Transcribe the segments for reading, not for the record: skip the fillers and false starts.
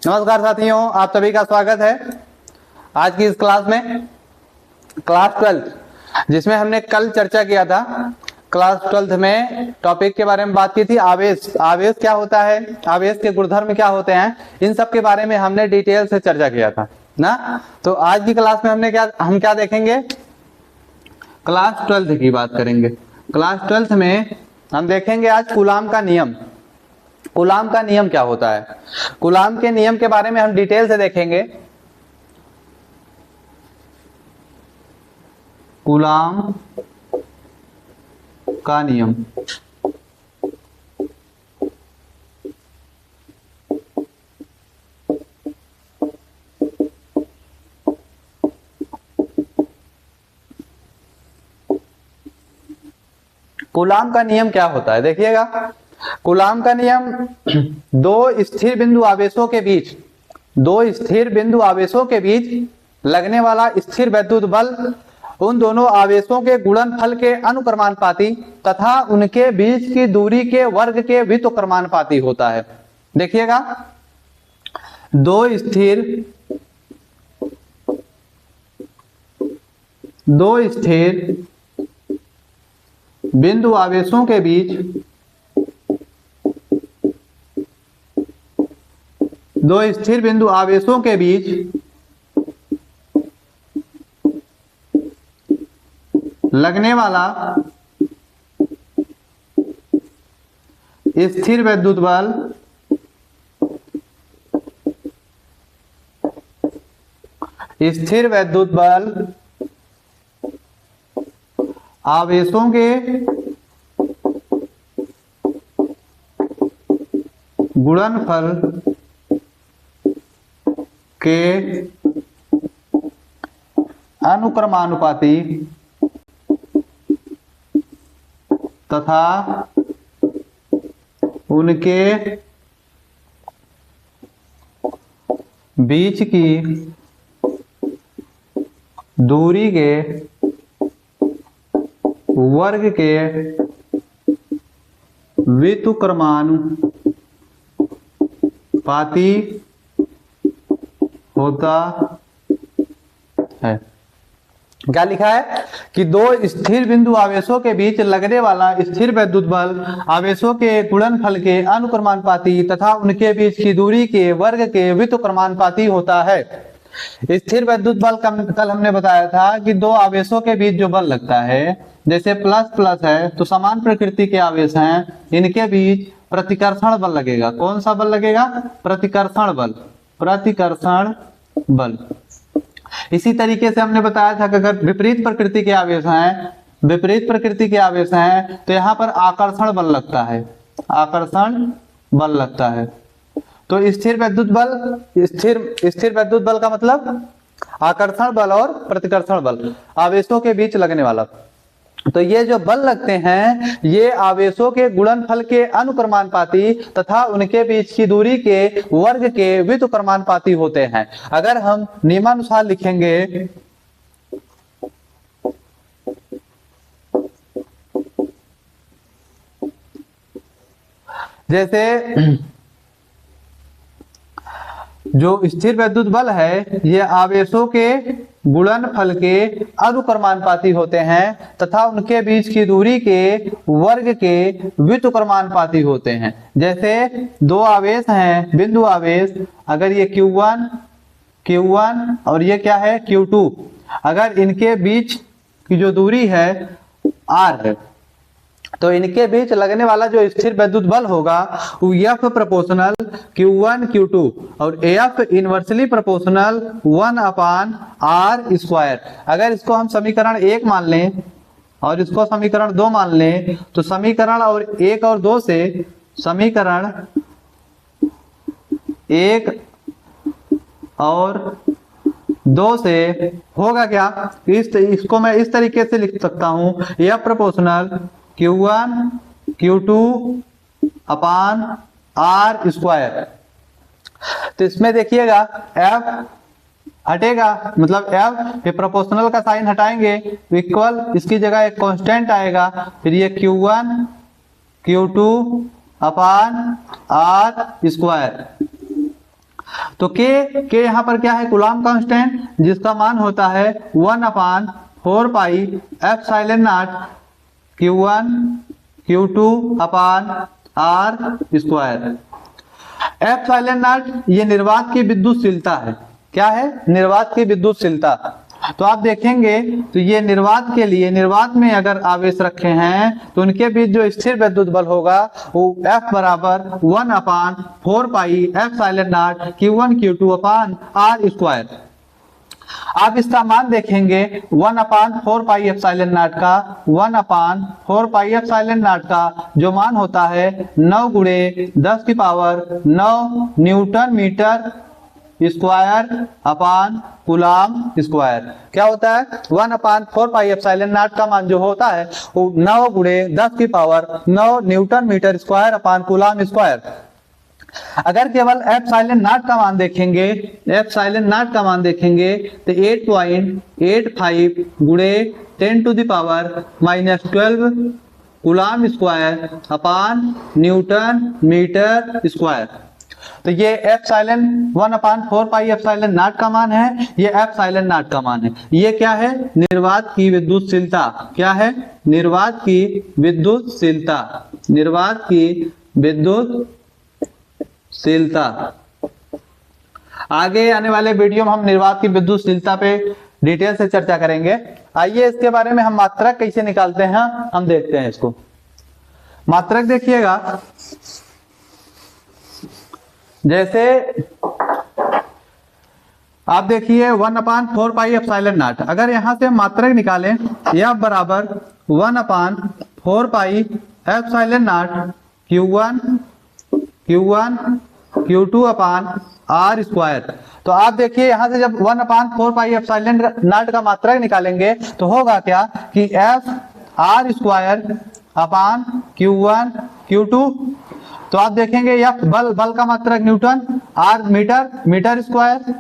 नमस्कार साथियों, आप सभी का स्वागत है आज की इस क्लास में, क्लास 12 जिसमें हमने कल चर्चा किया था। क्लास 12 में टॉपिक के बारे में बात की थी, आवेश। आवेश क्या होता है, आवेश के गुणधर्म क्या होते हैं, इन सब के बारे में हमने डिटेल से चर्चा किया था ना। तो आज की क्लास में हम क्या देखेंगे, क्लास 12 की बात करेंगे। क्लास 12 में हम देखेंगे आज कूलाम का नियम। कूलाम का नियम क्या होता है, कूलाम के नियम के बारे में हम डिटेल से देखेंगे। कूलाम का नियम, कूलाम का नियम क्या होता है देखिएगा। कूलाम का नियम दो स्थिर बिंदु आवेशों के बीच लगने वाला स्थिर वैद्युत बल उन दोनों आवेशों के गुणनफल के अनुक्रमानुपाती तथा उनके बीच की दूरी के वर्ग के व्युत्क्रमानुपाती होता है। देखिएगा, दो स्थिर बिंदु आवेशों के बीच लगने वाला स्थिर वैद्युत बल आवेशों के गुणनफल के अनुक्रमानुपाती तथा उनके बीच की दूरी के वर्ग के व्युत्क्रमानुपाती होता है। क्या लिखा है कि दो स्थिर बिंदु आवेशों के बीच लगने वाला स्थिर वैद्युत बल आवेशों के गुणनफल के अनुक्रमानुपाती तथा उनके बीच की दूरी के वर्ग के व्युत्क्रमानुपाती होता है। स्थिर वैद्युत बल कल हमने बताया था कि दो आवेशों के बीच जो बल लगता है, जैसे प्लस प्लस है तो समान प्रकृति के आवेश हैं, इनके बीच प्रतिकर्षण बल लगेगा। कौन सा बल लगेगा? प्रतिकर्षण बल। इसी तरीके से हमने बताया था कि अगर विपरीत प्रकृति के आवेश हैं तो यहाँ पर आकर्षण बल लगता है। तो स्थिर वैद्युत बल का मतलब आकर्षण बल और प्रतिकर्षण बल, आवेशों के बीच लगने वाला। तो ये जो बल लगते हैं ये आवेशों के गुणनफल के अनुक्रमानुपाती तथा उनके बीच की दूरी के वर्ग के व्युत्क्रमानुपाती होते हैं। अगर हम नियमानुसार लिखेंगे जैसे जो स्थिर वैद्युत बल है ये आवेशों के गुणनफल के अनुक्रमानुपाती होते हैं तथा उनके बीच की दूरी के वर्ग के व्युत्क्रमानुपाती होते हैं। जैसे दो आवेश हैं, बिंदु आवेश, अगर ये Q1 और ये क्या है Q2, अगर इनके बीच की जो दूरी है R है तो इनके बीच लगने वाला जो स्थिर वैद्युत बल होगा वो F प्रोपोर्शनल Q1 Q2 और F इनवर्सली प्रोपोर्शनल 1/r²। अगर इसको हम समीकरण 1 मान लें और इसको समीकरण 2 मान लें तो समीकरण 1 और 2 से समीकरण 1 और 2 से होगा क्या, इसको मैं इस तरीके से लिख सकता हूं, F प्रोपोर्शनल Q1 Q2/r²। तो इसमें देखिएगा F हटेगा, मतलब F ये प्रोपोर्शनल का साइन हटाएंगे तो इक्वल, इसकी जगह एक कांस्टेंट आएगा, फिर ये Q1 Q2/r²। तो के यहाँ पर क्या है, कूलाम कांस्टेंट, जिसका मान होता है 1/4 pi epsilon not Q1 Q2 upon R square. Epsilon not ये निर्वात की विद्युतशीलता है। क्या है, निर्वात की विद्युतशीलता। तो आप देखेंगे तो ये निर्वात के लिए, निर्वात में अगर आवेश रखे हैं तो उनके बीच जो स्थिर विद्युत बल होगा वो F बराबर 1/4 pi epsilon not Q1 Q2 upon R square. आप इसका मान देखेंगे 1/4 पाई एप्सिलॉन नॉट का, 1/4 पाई एप्सिलॉन नॉट का जो मान होता है 9 × 10⁹ newton metre square upon coulomb square. क्या होता है, 1/4 पाई एप्सिलॉन नॉट का मान जो होता है वो 9 × 10⁹ newton metre square upon coulomb square. अगर केवल एप्सिलॉन नॉट का मान देखेंगे, एप्सिलॉन नॉट का मान देखेंगे तो 8.85 × 10⁻⁻12 coulomb square upon newton metre square. तो ये एप्सिलॉन 1/4 पाई एप्सिलॉन नॉट का मान है, ये एप्सिलॉन नॉट का मान है। ये क्या है, निर्वात की विद्युतशीलता। क्या है, निर्वात की विद्युतशीलता, निर्वात की विद्युतशीलता। आगे आने वाले वीडियो में हम निर्वात की विद्युतशीलता पे डिटेल से चर्चा करेंगे। आइए इसके बारे में हम मात्रक कैसे निकालते हैं हम देखते हैं इसको। मात्रक देखिएगा, जैसे आप देखिए 1/4 पाई एप्सिलॉन नॉट, अगर यहां से हम मात्रक निकालें F बराबर 1/4 pi epsilon not Q1 Q2 upon R square. तो आप देखिए यहां से जब 1/4 पाई एप्सिलॉन नॉट का मात्रक निकालेंगे तो होगा क्या कि F R square upon Q1 Q2। तो आप देखेंगे F बल का मात्रक न्यूटन, R मीटर स्क्वायर।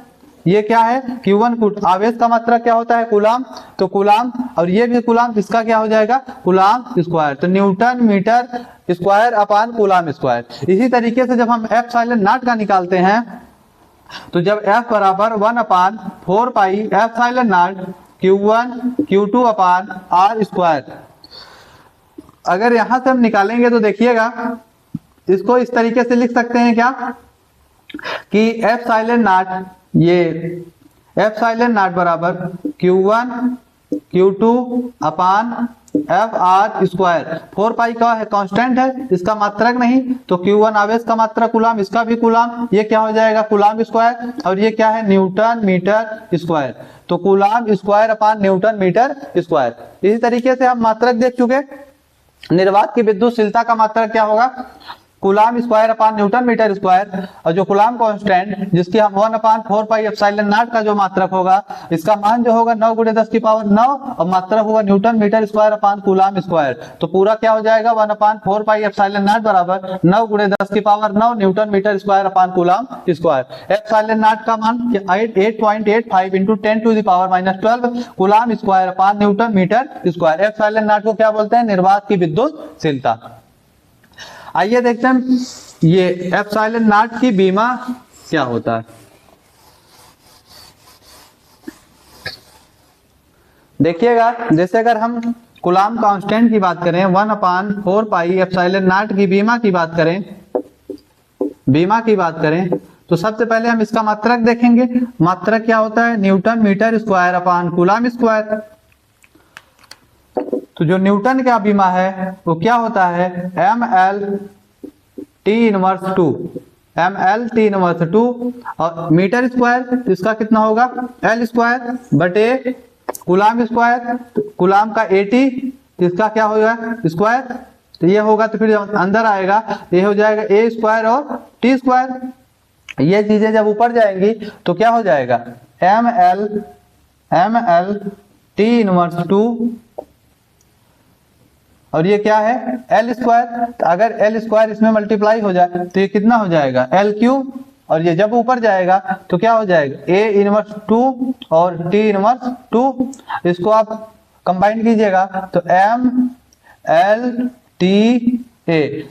ये क्या है, Q1 आवेश का मात्रक क्या होता है, कूलाम। तो कूलाम, और ये भी कूलाम, इसका क्या हो जाएगा, कूलाम स्क्वायर। तो newton metre square upon coulomb square. इसी तरीके से जब हम एप्सिलॉन नॉट का निकालते हैं तो जब F बराबर 1/4 pi epsilon not Q1 Q2 upon R square, अगर यहां से हम निकालेंगे तो देखिएगा इसको इस तरीके से लिख सकते हैं क्या कि एप्सिलॉन नॉट, ये एप्सिलॉन नॉट बराबर Q1 Q2 अपान FR स्क्वायर। 4 पाई का है, कांस्टेंट है, इसका मात्रक नहीं। तो Q1 आवेश का मात्रक कूलाम, इसका भी कूलाम, ये क्या हो जाएगा, कूलाम स्क्वायर। और ये क्या है, न्यूटन मीटर स्क्वायर। तो coulomb square upon newton metre square. इसी तरीके से हम मात्रक देख चुके। निर्वात की विद्युतशीलता का मात्रक क्या होगा, coulomb square upon newton metre square. और जो कूलाम कांस्टेंट जिसकी हम 1/4 पाई एप्सिलॉन नॉट का जो मात्रक होगा, इसका मान जो होगा 9 × 10⁹ और मात्रक होगा newton metre square upon coulomb square. तो पूरा क्या हो जाएगा, 1/4 पाई एप्सिलॉन नॉट बराबर 9 × 10⁹ newton metre square upon coulomb square. Epsilon naught का मान 8.85 × 10⁻⁻12 coulomb square upon newton metre square. Epsilon naught को क्या बोलते हैं, निर्वात की विद्युतशीलता। आइए देखते हैं ये एप्सिलॉन नॉट की बीमा क्या होता है। देखिएगा, जैसे अगर हम कूलाम कांस्टेंट की बात करें, 1/4 पाई एप्सिलॉन नॉट की बीमा की बात करें तो सबसे पहले हम इसका मात्रक देखेंगे। मात्रक क्या होता है, newton metre square upon coulomb square. तो जो न्यूटन का बीमा है वो क्या होता है, mL/T−2 और मीटर स्क्वायर, इसका कितना होगा, L स्क्वायर बटे कूलाम स्क्वायर। तो कूलाम का 80, इसका क्या होगा, स्क्वायर। तो ये होगा, तो फिर अंदर आएगा ये हो जाएगा A स्क्वायर और T स्क्वायर। ये चीजें जब ऊपर जाएंगी तो क्या हो जाएगा, mL/T−2 और ये क्या है, L स्क्वायर। तो अगर L स्क्वायर इसमें मल्टीप्लाई हो जाए तो ये कितना हो जाएगा, L3। और ये जब ऊपर जाएगा तो क्या हो जाएगा, A−2 और T−2। इसको आप कंबाइन कीजिएगा तो MLTA।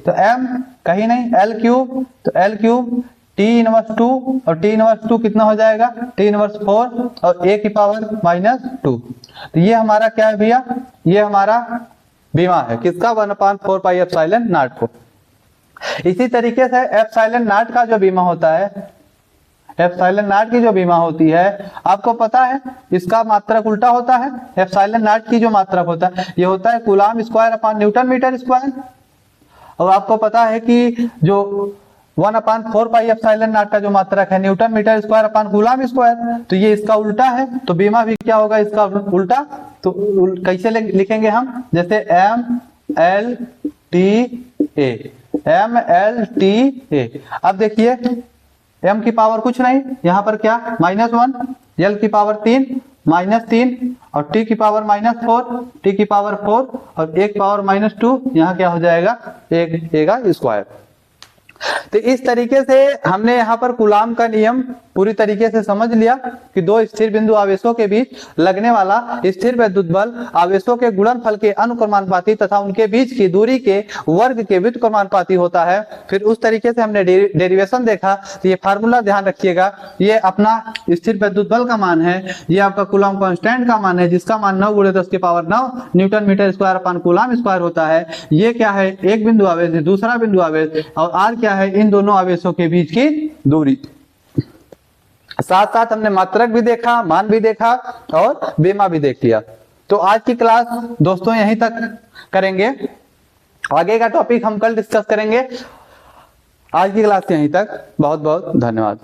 तो M कहीं नहीं, L3 तो L3 T−2 और T−2 कितना हो जाएगा, T−4 और a की पावर -2। तो ये हमारा क्या है भैया, ये हमारा बीमा है किसका, 1/4 पाई एप्सिलॉन नॉट को। इसी तरीके से एप्सिलॉन नॉट का जो बीमा होता है, एप्सिलॉन नॉट की जो बीमा होती है, आपको पता है इसका मात्रक उल्टा होता है। एप्सिलॉन नॉट की जो मात्रक होता है ये होता है coulomb square upon newton metre square. और आपको पता है कि जो 1/4 पाई एप्सिलॉन नॉट का जो मात्रक है newton metre square upon coulomb square, तो ये इसका उल्टा है। तो बीमा भी क्या होगा, इसका उल्टा। तो कैसे लिखेंगे हम, जैसे MLTA। अब देखिए m की पावर कुछ नहीं, यहाँ पर क्या -1, l की पावर 3 -3 और t की पावर -4, t की पावर 4 और a की पावर -2, यहाँ क्या हो जाएगा, a का स्क्वायर। तो इस तरीके से हमने यहाँ पर कूलम का नियम पूरी तरीके से समझ लिया कि दो स्थिर बिंदु आवेशों के बीच लगने वाला स्थिर वैद्युत बल आवेशों के गुणनफल के अनुक्रमानुपाती तथा उनके बीच की दूरी के वर्ग के व्युत्क्रमानुपाती होता है। फिर उस तरीके से हमने डेरिवेशन देखा। तो ये फार्मूला ध्यान रखिएगा, ये अपना स्थिर वैद्युत बल का मान है, ये आपका कूलम कांस्टेंट का मान है जिसका मान 9 × 10⁹ newton metre square upon coulomb square होता है। ये क्या है, एक बिंदु आवेश है, दूसरा बिंदु आवेश, और आर क्या है, इन दोनों आवेशों के बीच की दूरी। साथ साथ हमने मात्रक भी देखा, मान भी देखा और बीमा भी देख लिया। तो आज की क्लास दोस्तों यहीं तक करेंगे, आगे का टॉपिक हम कल डिस्कस करेंगे। आज की क्लास यहीं तक, बहुत बहुत धन्यवाद।